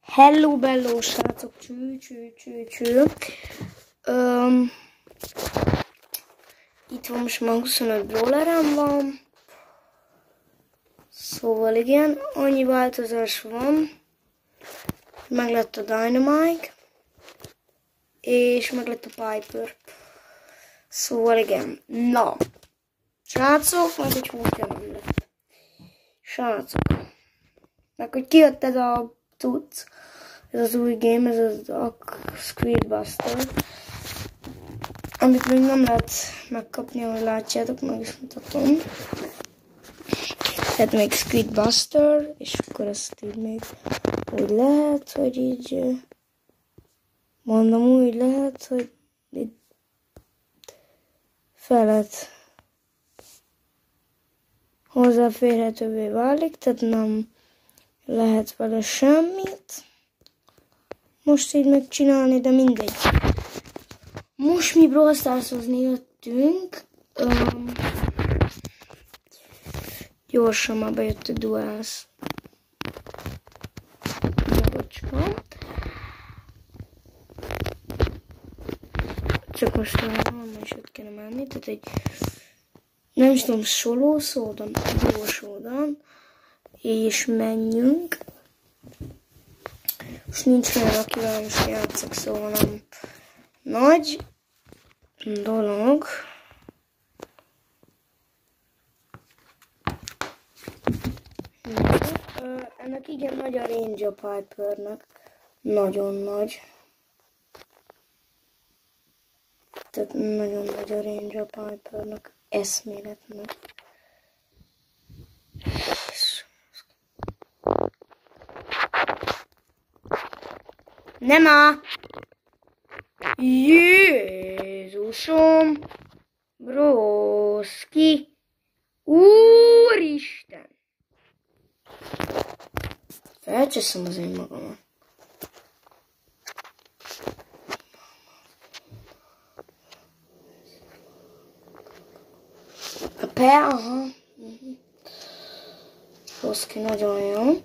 Hello, bello, srácok, cső. Itt van most már 25 brawlerem van. Szóval igen, annyi változás van. Meg lett a Dynamite. És meg lett a Piper. Szóval igen, na. Srácok, meg egy 20 nem lett. Srácok. Meg hogy kijött ez a cucc. Ez az új game, ez az a Squid Buster. Amit még nem lehet megkapni, ahogy látjátok, meg is mutatom. Tehát még Squid Buster, és akkor ezt így még úgy lehet, hogy így mondom, úgy lehet, hogy így felett hozzáférhetővé válik, tehát nem lehet vele semmit most így megcsinálni, de mindegy. Most mi Brawl Stars-ozni jöttünk. Gyorsan már bejött a Duels. Bocska. Csak most valami is ott kéne menni, tehát egy nem is tudom, solo szódan, gyorsódan, és menjünk. Most nincs olyan, akivel most játszok, szóval nem nagy dolog. Ennek igen nagy a range a Pipernek. Nagyon nagy. Tehát nagyon nagy a range a Pipernek. Eszméletnek. Nem á! Jézusom! Broszki! Úristen! Felcseszem az én magamat. Aha. Broszki nagyon jó.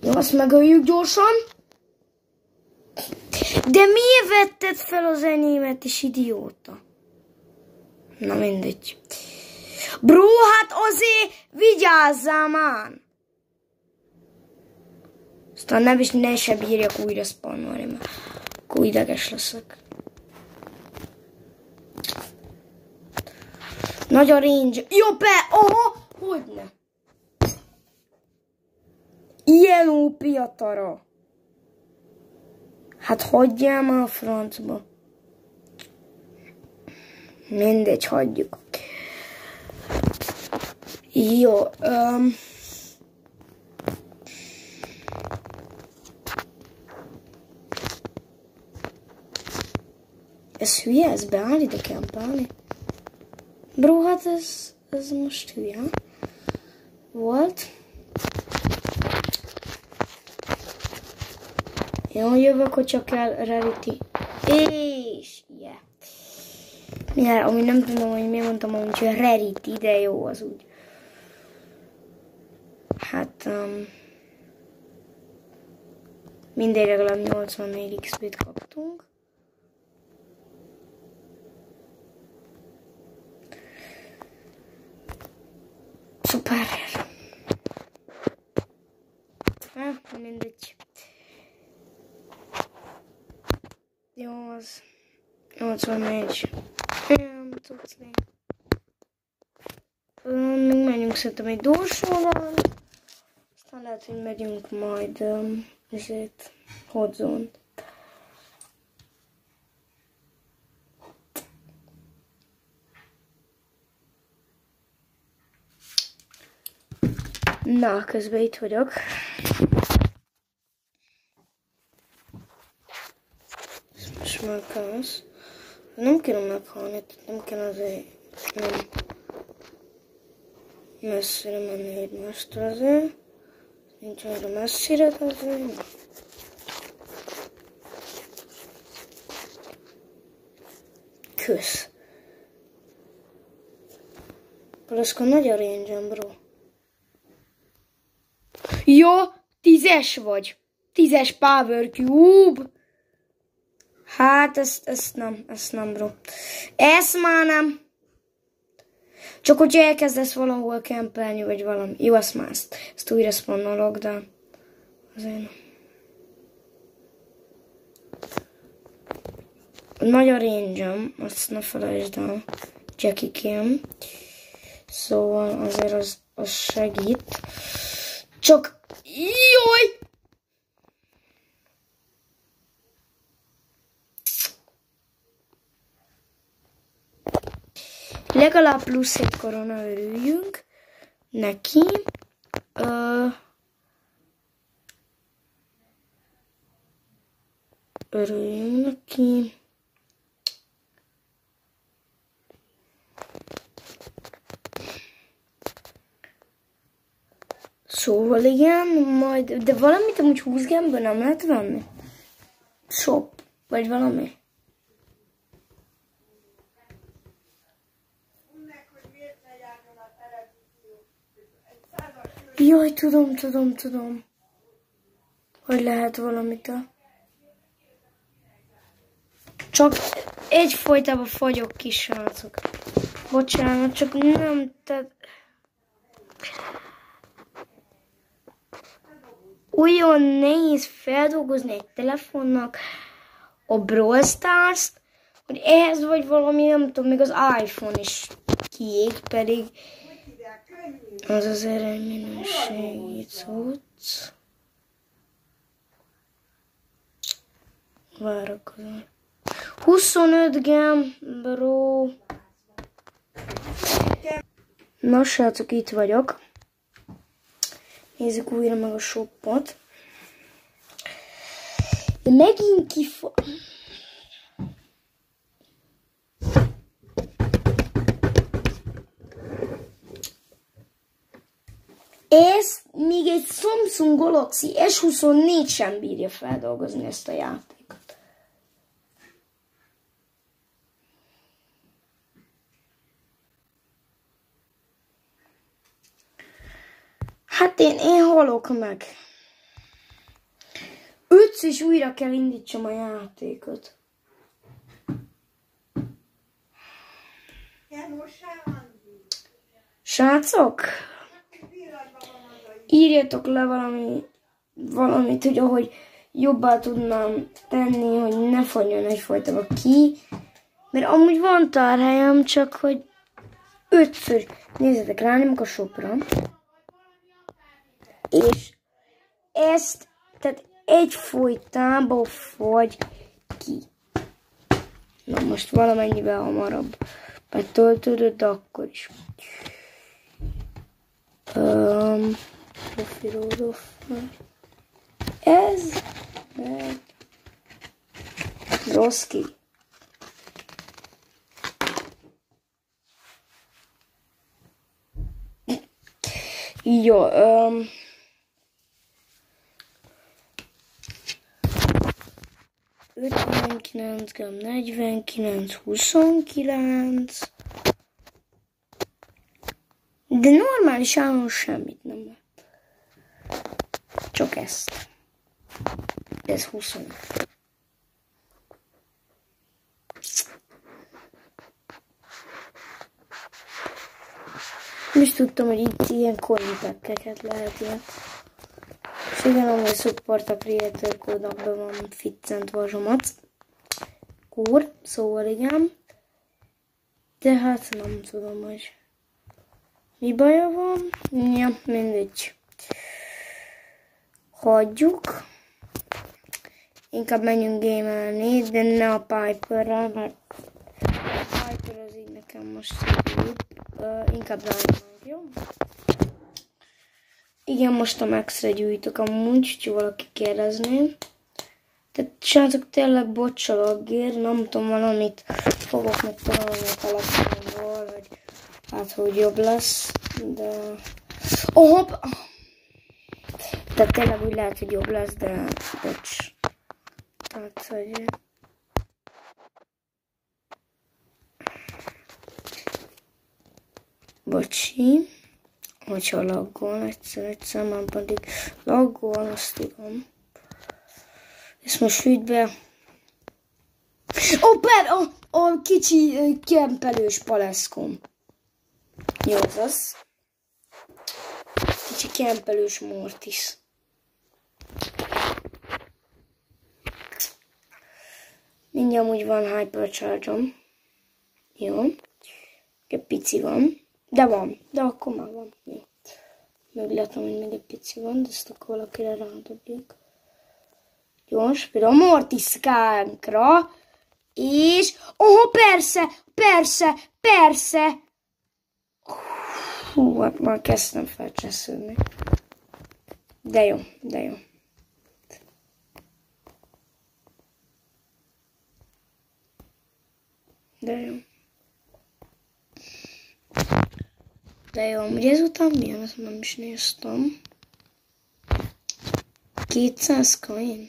Jó, azt megöljük gyorsan. De miért vetted fel az enyémet is, idióta? Na mindegy. Bro, hát azért vigyázzál már! Aztán ne se bírjak újra spannolni, mert akkor ideges leszek. Nagy a range. Jó, aha, hogyne. Ilyen OP a tara. Hát hagyjál már a francba. Mindegy, hagyjuk. Jó, ez hülye? Ez beáll ide kempálni? Bro, hát ez most hülye volt. Jó, jövök, hogy csak kell Rarity. És yeah. Ja, ami nem tudom, hogy miért mondtam, hogy Rarity, de jó az úgy. Hát, mindegy, legalább 84 XP-t kaptunk. Szuper. Mindegy. Jó, az 84. Nem tudsz még. Még menjünk szerintem egy dorsóval. Aztán lehet, hogy megyünk majd ezért hotzont. Na, közben itt vagyok. Most meghalsz. Nem kell meghalni, nem kell azért nem messzire menni egymástól azért. Nincs arra messzire, azért. Kösz. Paloszka nagy a range-em, bro. Jó, 10-es vagy. 10-es Power Cube. Hát, ezt nem, bro. Ezt már nem. Csak hogyha elkezdesz valahol kempelni, vagy valami. Jó, azt már ezt újra szponnolok, de azért nem. Nagy a range-em, azt ne felejtsd el. Jackie-kém. Szóval azért az segít. Csak... Jaj! Legalább plusz egy korona, örüljünk neki. Örüljünk neki. Szóval igen, majd, de valamit amúgy 20 gemből nem lehet venni? Shop, vagy valami? Jaj, tudom. Hogy lehet valamit. Csak egyfolytában fagyok, kis srácok. Bocsánat, csak nem te... Olyan nehéz feldolgozni egy telefonnak a Brawl Stars-t, hogy ehhez vagy valami, nem tudom, még az iPhone is kiég, pedig az azért egy minőségi cucc. Várakozom. 25 gem, bro. Na, srácok, itt vagyok. Nézzük újra meg a shopot. De megint Ez még egy Samsung Galaxy S24 sem bírja feldolgozni ezt a játékot. Hát én halok meg. 5 is újra kell indítsam a játékot. Srácok? Írjatok le valamit, hogy ahogy jobbá tudnám tenni, hogy ne fagyjon egyfolytában ki. Mert amúgy van tárhelyem, csak hogy 5-ször nézzetek rá, nem a shopra. És ezt, tehát egyfolytában fagy ki. Na most valamennyivel hamarabb betöltődött, de akkor is. Profilódó. Ez meg Roski. Jó, 59, 49, 29. De normálisan semmit nem lett. Csak ezt. Ez 25. Nem is tudtam, hogy itt ilyen coinpackeket lehet ilyen. És igen, amúgy support a creator kódokban van Fitzent Vazsomac. Kór, szóval igen. De hát nem tudom, hogy mi baja van. Ja, mindegy. Hagyjuk. Inkább menjünk gamelni, de ne a Piperrel, mert a Piper az így nekem most szép. Inkább Dynamite, jó? Igen, most a Max-re gyűjtök amúgy, ha valaki kérdezné. Tehát srácok, tényleg bocsalagér, nem tudom, valamit fogok megtalálni a telefonomból, vagy hát, hogy jobb lesz, de... Oh, tehát tényleg úgy lehet, hogy jobb lesz, de bocs. Tehát, hogy... Bocsi. Hogyha laggol, egyszer már pedig laggol, azt tudom. Ezt most hűt be. A kicsi kempelős paleszkom. Jó, az. Kicsi kempelős Mortis. Mindjárt amúgy van Hypercharge-om. Jó. Egy pici van. De van. De akkor már van. Jó. Meglátom, hogy még egy pici van, de ezt akkor valakire rádobjuk. Gyors, például a Mortiskánkra. És... persze! Hú, hát már kezdtem felcsesződni. De jó. De jó, ugye ezután milyen? Ezt nem is néztem. 200 coin?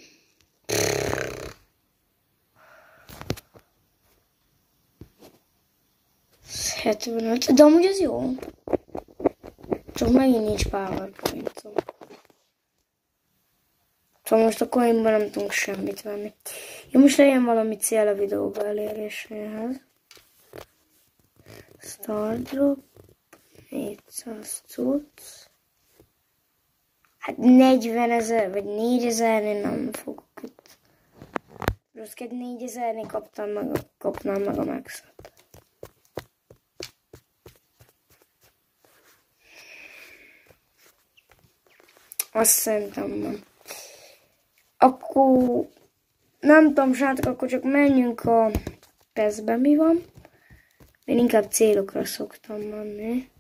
75, de amúgy az jó. Csak megint nincs PowerPoint-om. Szóval most a coinban nem tudunk semmit venni. Jó, most legyen valami cél a videóba eléréséhez. Stardrop. 400 cucc. Hát 40 000 vagy 4000-nél nem fogok itt. Rossz 4000-nél kapnám meg a maxot. Azt szerintem nem. Akkor nem tudom, srácok, akkor csak menjünk a PES-be, mi van. Én inkább célokra szoktam menni.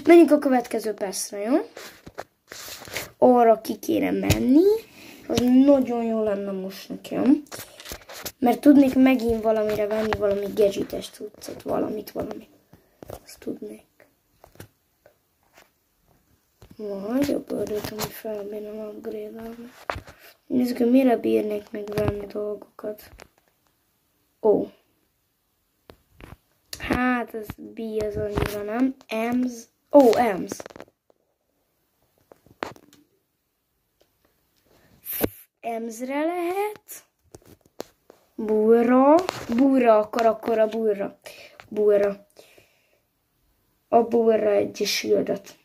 Menjünk a következő PES-re, jó? Arra ki kéne menni. Az nagyon jó lenne most nekem. Mert tudnék megint valamire venni, valami gadgetes cuccot, valami. Azt tudnék. Vagy a bőröt, amit felbírom upgrade-elni. Nézzük, mire bírnék még venni dolgokat. Hát ez B az annyira nem. Ems. Ems. Emsre lehet. Búra, akkor a búra. A búra egy shieldet.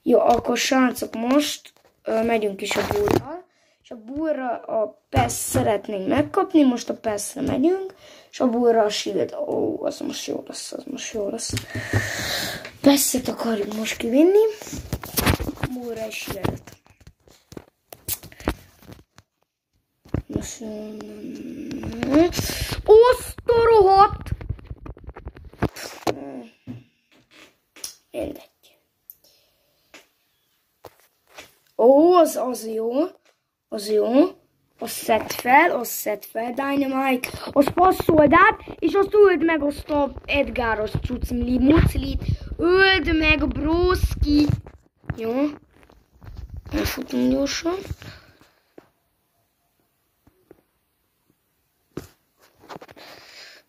Jó, akkor srácok, most megyünk is a búrral. És a búrra a PES szeretnénk megkapni, most a PES-re megyünk. És a búrra a shield. Az most jó lesz. PES-et akarjuk most kivinni. Búrra és shieldet. Osztorohat! Mindegy. Az jó. Azt szedd fel, Dynamite. Azt passzold át, és azt öld meg azt a Edgáros muclit. Öld meg, broszki. Jó. Elfutunk gyorsan.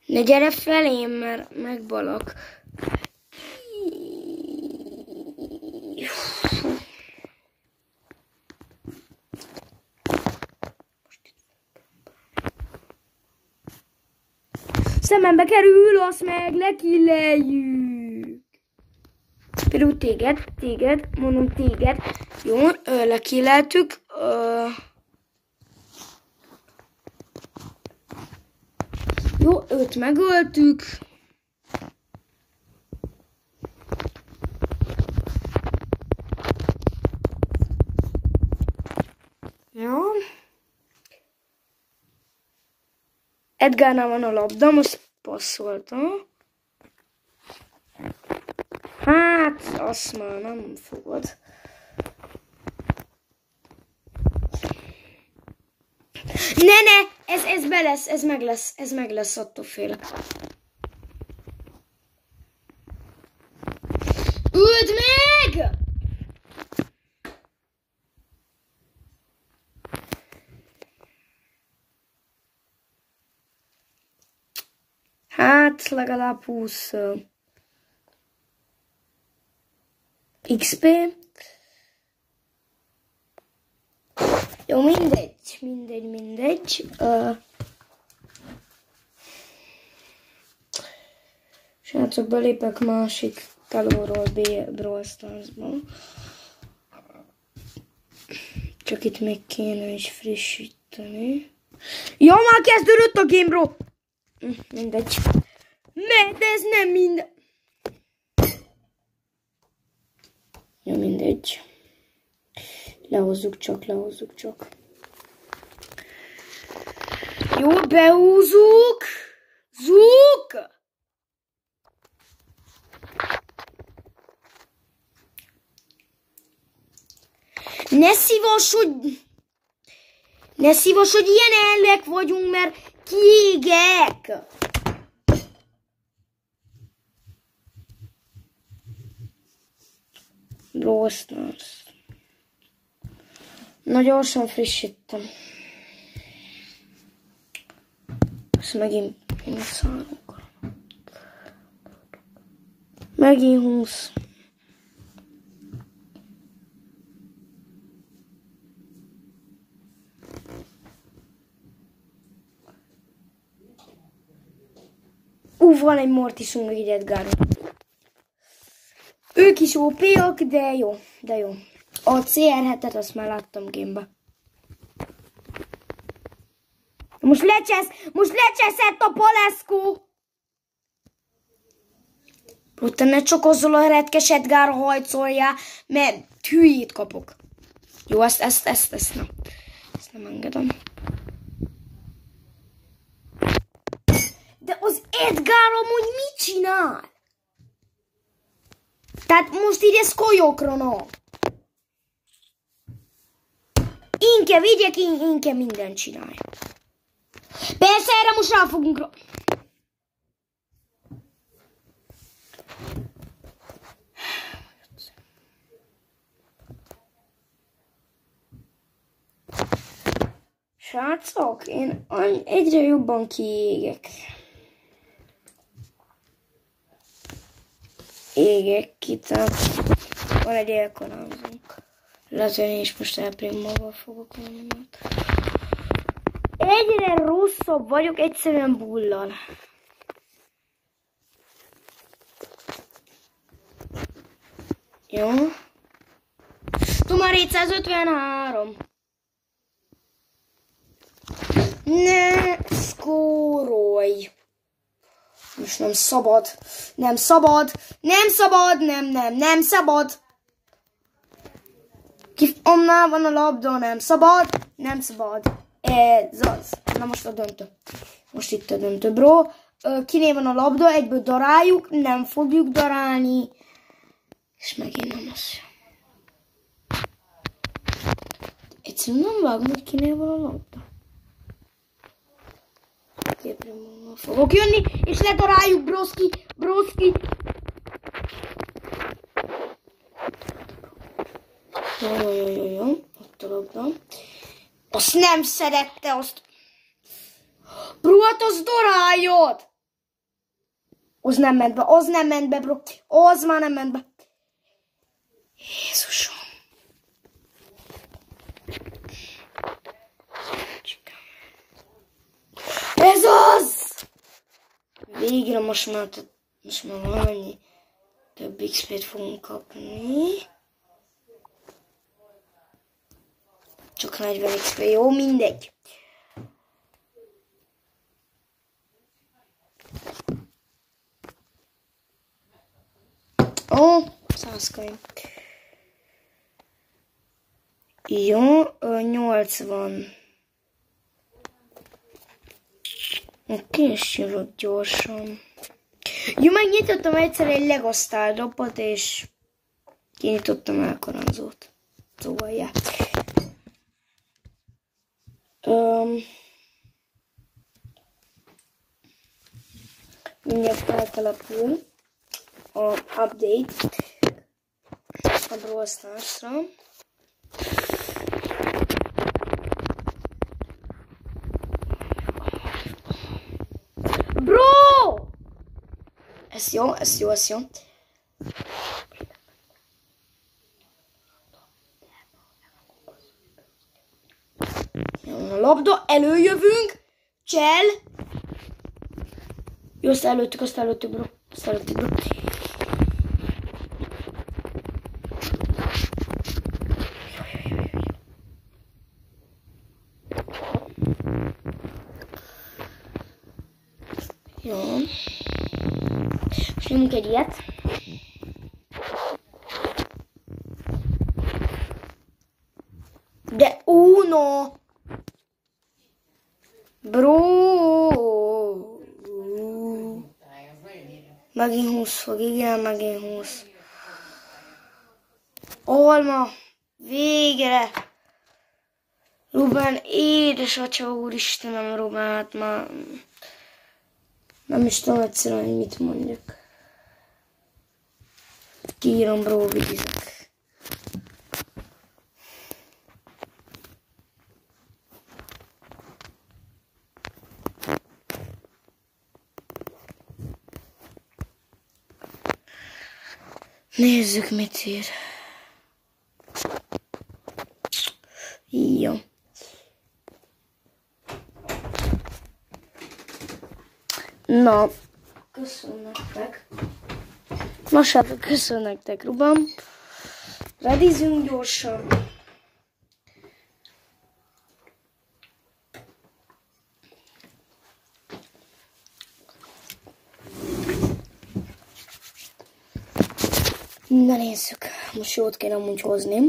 Ne gyere felém, mert megbalak. Szemembe kerül, azt meg lekilleljük. Például téged, mondom téged. Jó, lekilleltük. Jó, őt megöltük. Jó. Edgárnál van a labda, most passzoltam. Hát, azt már nem fogod. Ne, ez be lesz, ez meg lesz, attól félek. Öld meg! Hát legalább 20 XP. Jó, mindegy. Srácok, belépek másik telóról Brawl Stars-ba. Csak itt még kéne is frissíteni. Ja, már kezdődött a game, bro! Mindegy. De ez nem mindegy. Ja, mindegy. Lehozzuk csak. Jó, behúzzuk. Zúk! Ne szívas, hogy ilyen ellek vagyunk, mert kiégek. Brawl Stars. Na, gyorsan frissítem. Ezt megint szárunk. Megint 20. Van egy Mortisunk, meg egy Edgarunk. Ők is OP-ak, de jó. A CR7-et azt már láttam game-be. Most lecseszett a Paleszkó! Te ne csak azzal a retkes Edgarra hajcoljál, mert hülyét kapok. Jó, ezt nem. Ezt nem engedem. De az Edgar amúgy mit csinál? Tehát most így ez kolyokra, no. Inke vigyek, Inke mindent csinálja. Persze, erre most rá fogunk Srácok, én egyre jobban kiégek. Égek ki, tehát van egy elkanálzónk. Lehet, hogy én is most elprimával fogok menni. Egyre rosszabb vagyok, egyszerűen bullal. Jó. Tuma 753. Ne szkórolj. Most nem szabad. Nem szabad. Onnál van a labda, nem szabad. Ez az. Na most a döntő. Most itt a döntő, bro. Kinél van a labda, egyből daráljuk, nem fogjuk darálni. És megint nem az. Egyszerűen nem vágom, hogy kinél van a labda. Képre fogok jönni, és ledaráljuk, broszki. Jó. Ott a labda. Azt nem szerette, azt. Bro, hát azt daráljad! Az nem ment be, bro. Az már nem ment be. Jézusom. Ez az! Végre most már valami több XP-t fogunk kapni. Csak 40 XP, jó, mindegy. Ó, 100 coin. Jó, 80. Oké, és jövök gyorsan. Jó, megnyitottam egyszer egy Lego Star Dropot, és kinyitottam elkaranzót. Szóval, ja. Mindjárt feltelepül a update a Brawl Stars-ra. Bro! jó, ez jó, ez jó. A labda, előjövünk, csel. Jó, azt előttük, bro. Jó. Most nyomunk egy ilyet. De uno! Bro! Megint 20 fog, igen, megint 20. Alma! Végre! Ruben, édesatya, úristenem, Ruben, hát már... Nem is tudom egyszerűen, hogy mit mondjak. Kiírom, bro, vízek. Nézzük, mit ír. Jó. Na, köszönöm nektek. Most hát köszönöm nektek, Ruben. Redizünk gyorsan. Na nézzük, most jót kéne amúgy hozni.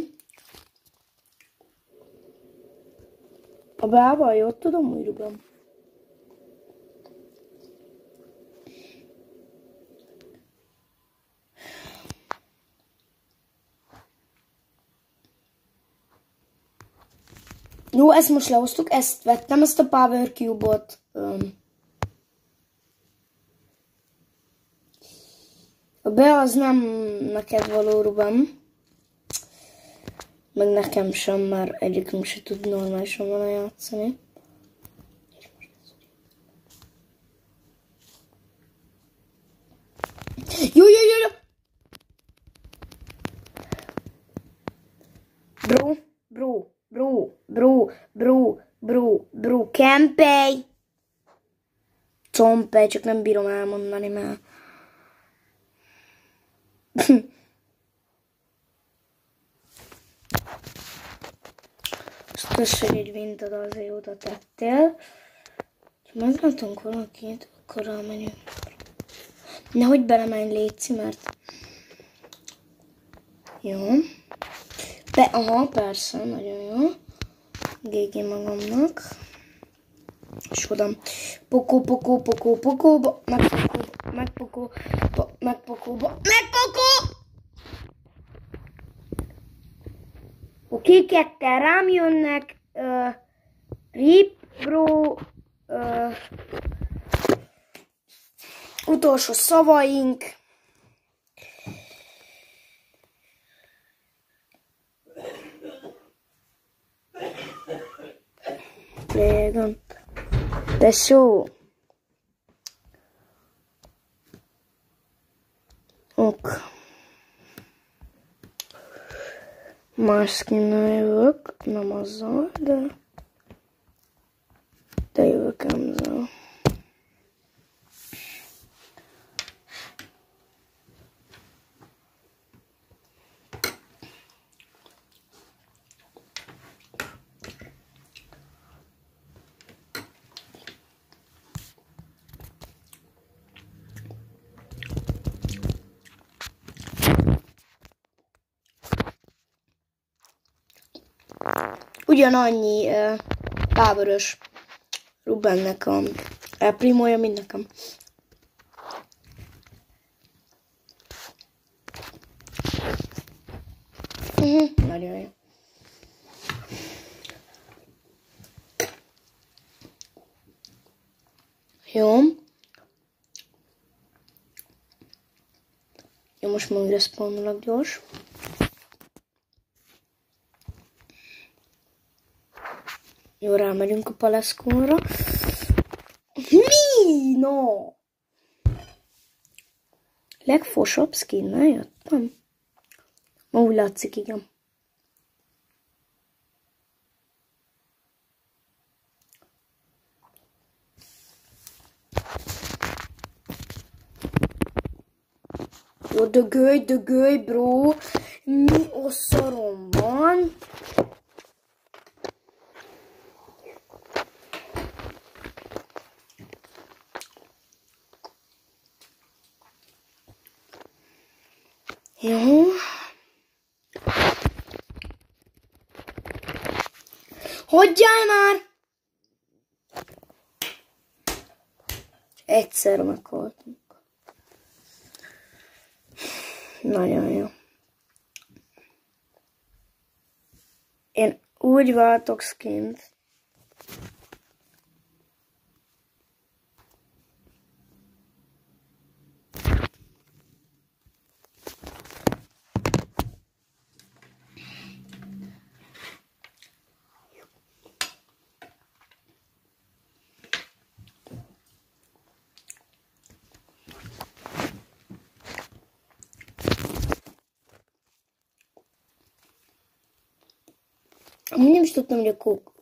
A bával jót tudom, úgy Ruben. Jó, ezt most lehoztuk, ezt vettem, ezt a Power Cube-ot. A be az nem neked való, Ruben. Meg nekem sem, mert egyikünk se tud normálisan vele játszani. Jó! Bro, kempej! Compej, csak nem bírom elmondani, mert... Azt köszönjük, egy vintad, azért oda tettél. Ha meglátunk valakit, akkor elmenjünk. Nehogy belemenj, létszi, mert... Jó. Aha, persze, nagyon jó. GG magamnak. És oda. Pokó. Oké, ketten rám jönnek. Rip, bro. Utolsó szavaink. Régen. Tesó. Ok. Más skinnel jövök, nem azzal, de jövök ezzel. Ugyanannyi Power-ös Rubennek a Primója, mint nekem. Nagyon jó. Jó. Jó, most már újra spawnolok gyors. Jó, rámegyünk a paleszkónra. Mi? No! Legfosabb skinnel jöttem? Ma úgy látszik, igen. Jó, dögölj, bro. Mi a szarom van? Jó. Hagyjál már! Egyszer meghaltunk. Nagyon jó. Én úgy váltok skint. Nem is tudtam,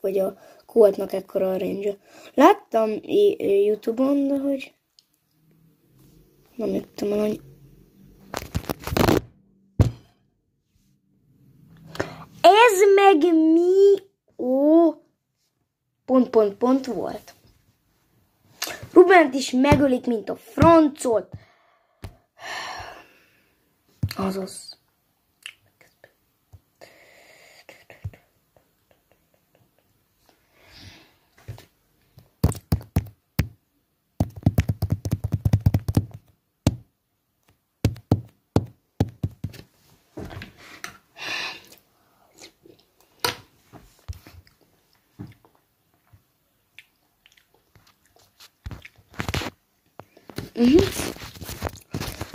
hogy a Coltnak ekkora a range-a. Láttam YouTube-on, de hogy nem jöttem el, hogy ez meg mi? Ó, pont volt. Rubent is megölik, mint a francot. Azaz.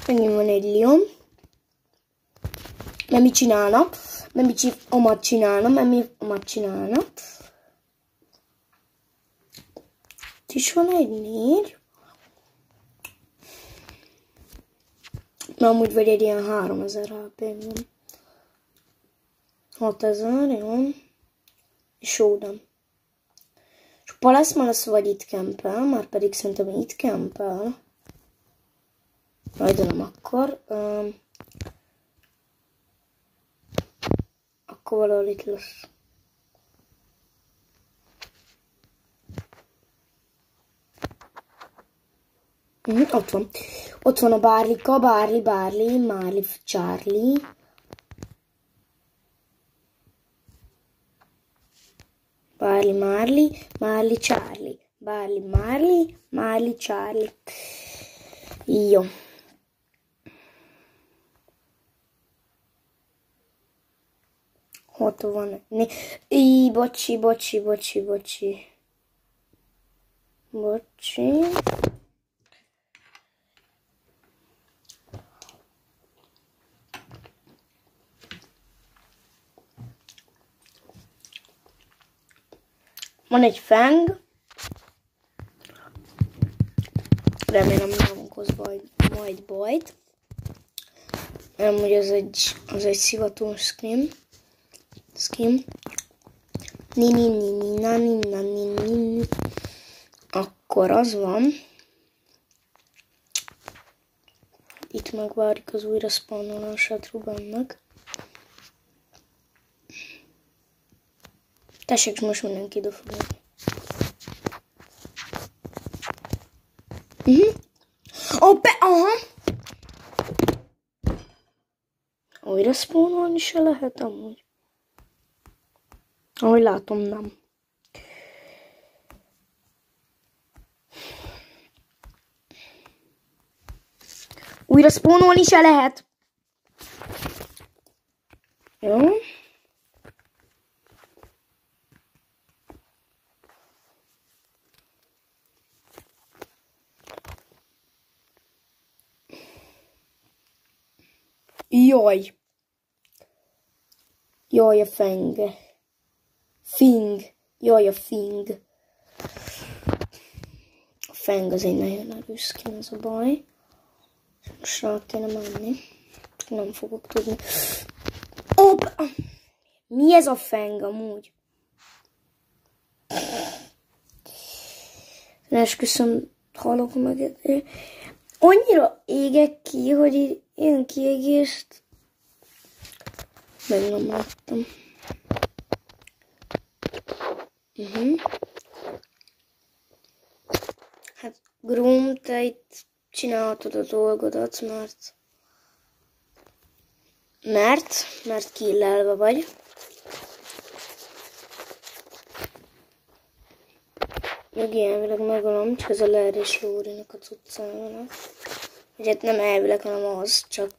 Megint van egy lion. Mert mit csinálna? Mert amat csinálna. Itt is van egy 4. Na amúgy vagy egy ilyen 3000 HP-ben. 6000, jó. És showdown. És Palace vagy itt kempel, már pedig szerintem itt kempel. Majd nem akkor. Akkor valahol itt lesz. Ott van. Ott van a Bárlika, Marley, Charlie. Marley, Charlie. Marley, Charlie. Jó. Ott van. Bocsi. Van egy Fang. Remélem nem okoz majd bajt. Amúgy az egy szivatós skin. Akkor az van. Itt megvárjuk az újra spawnolását Rubennek. Tessék, most mindenki ide fog jönni. Aha! Újra spawnolni se lehet amúgy. Ahogy látom, nem. Újra spawnolni se lehet. Jó. Jaj, a Fang. Jaj, a Fing. A Fang az egy nagyon erős skin, az a baj. Sra kéne menni. Nem fogok tudni. Hopp! Mi ez a feng amúgy? Esküszöm, halok meg. Annyira égek ki, hogy így ilyen kiégést meg nem láttam. Hát Grum, te itt csinálhatod a dolgodat, mert killelve vagy. Jogi elvileg megölöm, csak ez a Larry és Rory-nak a cuccának. Ugye hát nem elvileg, hanem az, csak...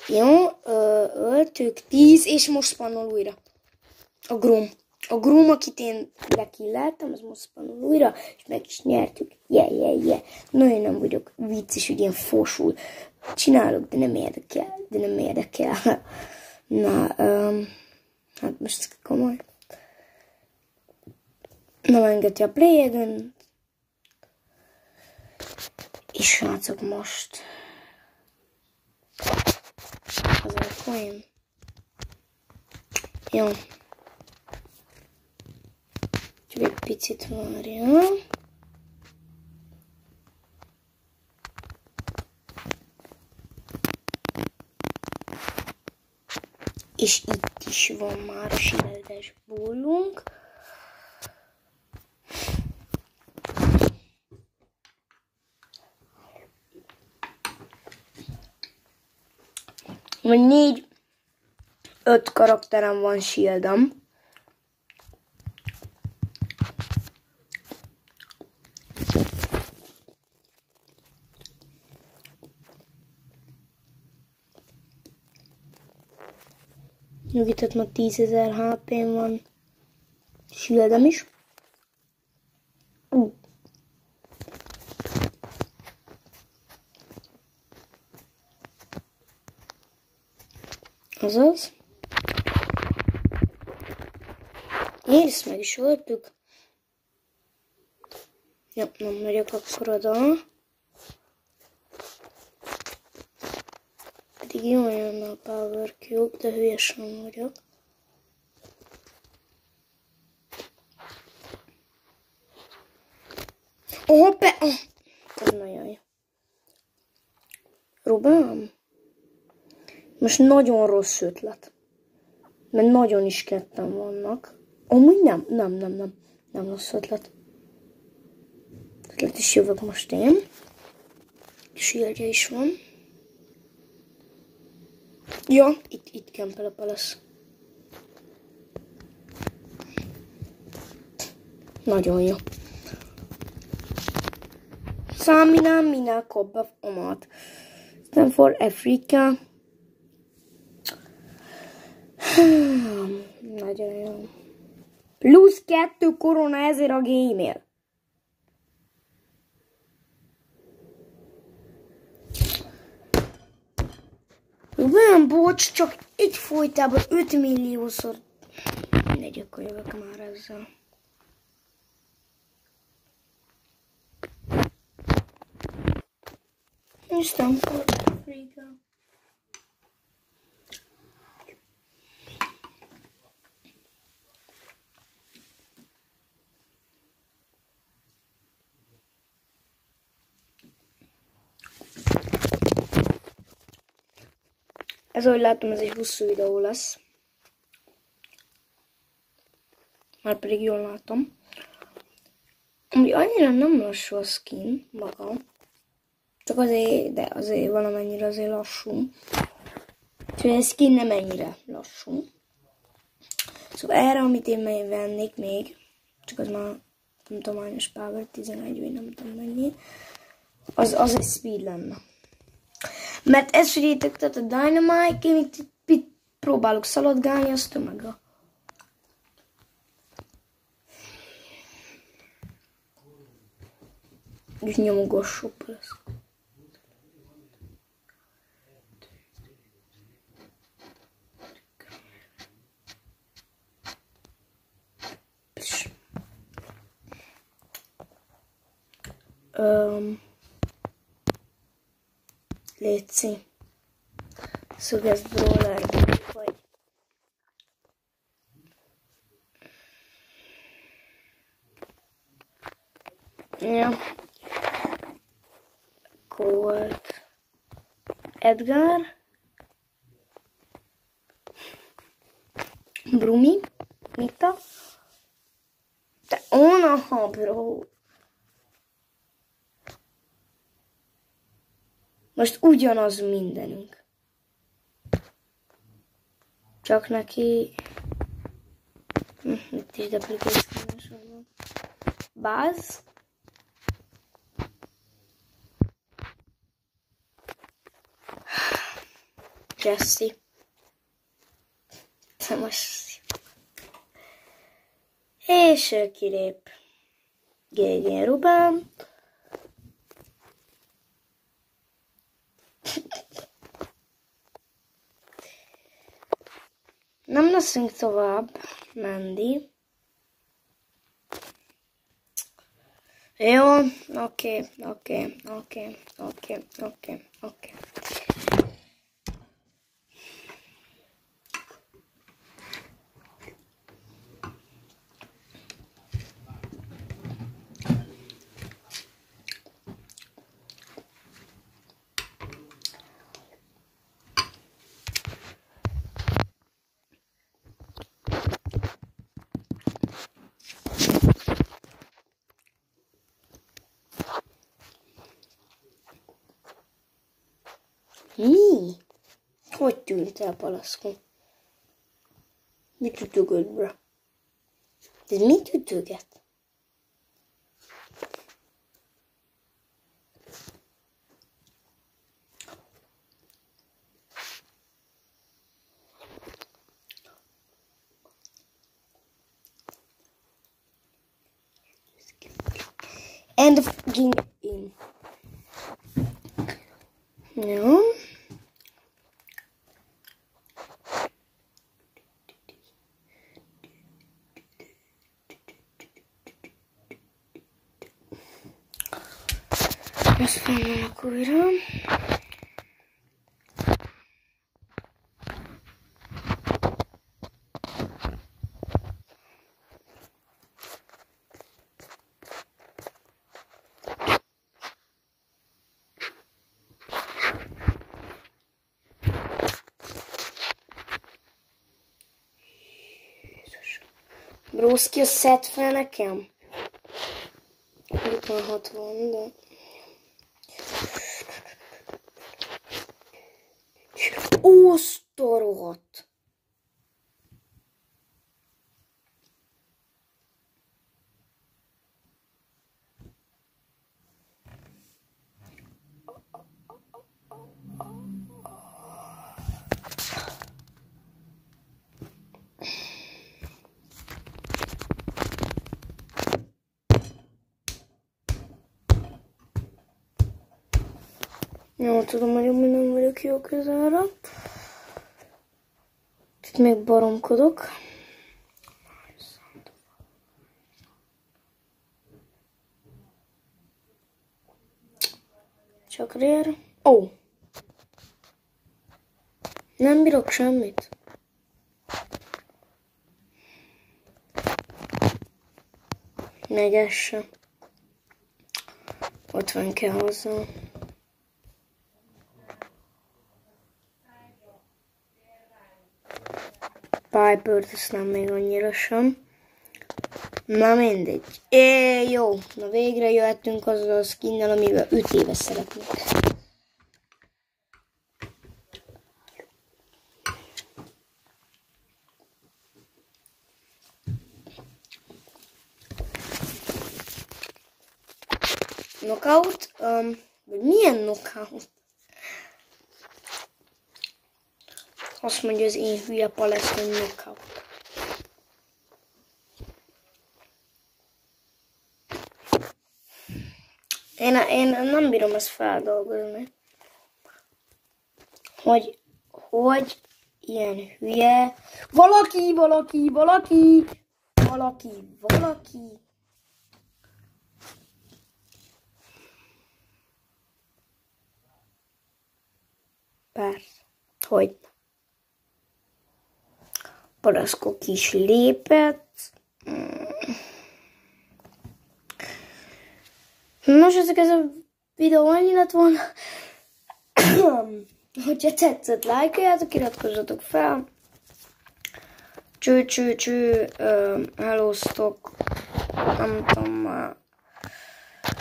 Jó, öltük 10, és most spannol újra. A Grum. A Grum, akit én lekilleltem, az most spannol újra, és meg is nyertük. Yeah. Nagyon nem vagyok vicces, hogy ilyen fosul. Csinálok, de nem érdekel. Na, hát most komoly. Nem engedje a play-eden. És srácok, most az a poén. Jó. Csak egy picit várja. És itt is van már a shieldes bólunk. Vagy 4-5 karakterem van shieldem. Nyugított meg 10.000 HP-n van. Shieldem is. Azaz. Ezt meg is öltük. Ja, nem megyek akkor oda. Pedig jól jönne a Power Cube, de hülyesen vagyok. Hoppá! Ez nagyon jó. Robám? Most nagyon rossz ötlet. Mert nagyon is ketten vannak. Amúgy nem rossz ötlet. Ötlet is jövök most én. Shieldje is van. Ja, itt kempel a palace. Nagyon jó. Számina mina kobba omat. Stand for Africa. Nagyon jó. Plusz 2 korona ezért a game-él. Olyan bocs, csak egy folytában 5 milliószor. Ne gyököljövök már ezzel. Isten for Africa. Ez, ahogy látom, ez egy hosszú videó lesz. Már pedig jól látom. Ami annyira nem lassú a skin maga. Csak azért, de azért valamennyire azért lassú. Úgyhogy a skin nem ennyire lassú. Szóval erre, amit én vennék még, csak az már nem tudományos Power 11, vagy nem tudom mennyi, az egy speed lenne. Mert ez figyeljetek, tehát a Dynamite, én itt próbálok szaladgálni, az tömega. És nyomogassuk lesz. Léci. Szöges brawler vagy. Ja. Colt. Edgar. Brumi. Nita. Te onaha, bro. Most ugyanaz mindenünk. Csak neki... Itt is deplikációs van. Buzz. Jesse. Te most... És ő kilép. GG Ruben. Nem leszünk tovább, Mandy. Jó, oké. Mi? Hogy tűnt el, palaszkó? Mit ütögöd, bra? Ez mit ütöget? End of game in. Jó. Most felmegyek újra. Broszki, a szed fel nekem? Itt van 60, de... Ó, sztorohat! Jó, tudom, hogy nem vagyok jó közelre. Itt még baromkodok. Csak rér. Ó! Nem bírok semmit. Még ez sem. 50 kell hozzá. Piper-t, ezt nem még annyira sem. Na mindegy. Jó, na végre jöhetünk azzal a skinnel, amivel 5 éve szeretnék. Knockout? Vagy milyen knockout? Azt mondja az én hülye palesz, hogy knockout. Én nem bírom ezt feldolgozni. Hogy ilyen hülye... Valaki! Persze. Hogy? Paraszkó kis lépett. Nos, ez a videó annyi lett volna. Hogyha tetszett, lájkoljátok, iratkozzatok fel. Cső, hellóztok. Nem tudom már.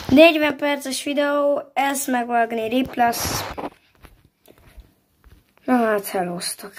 40 perces videó, ezt megvágni rip lesz. Na hát, hellóztok.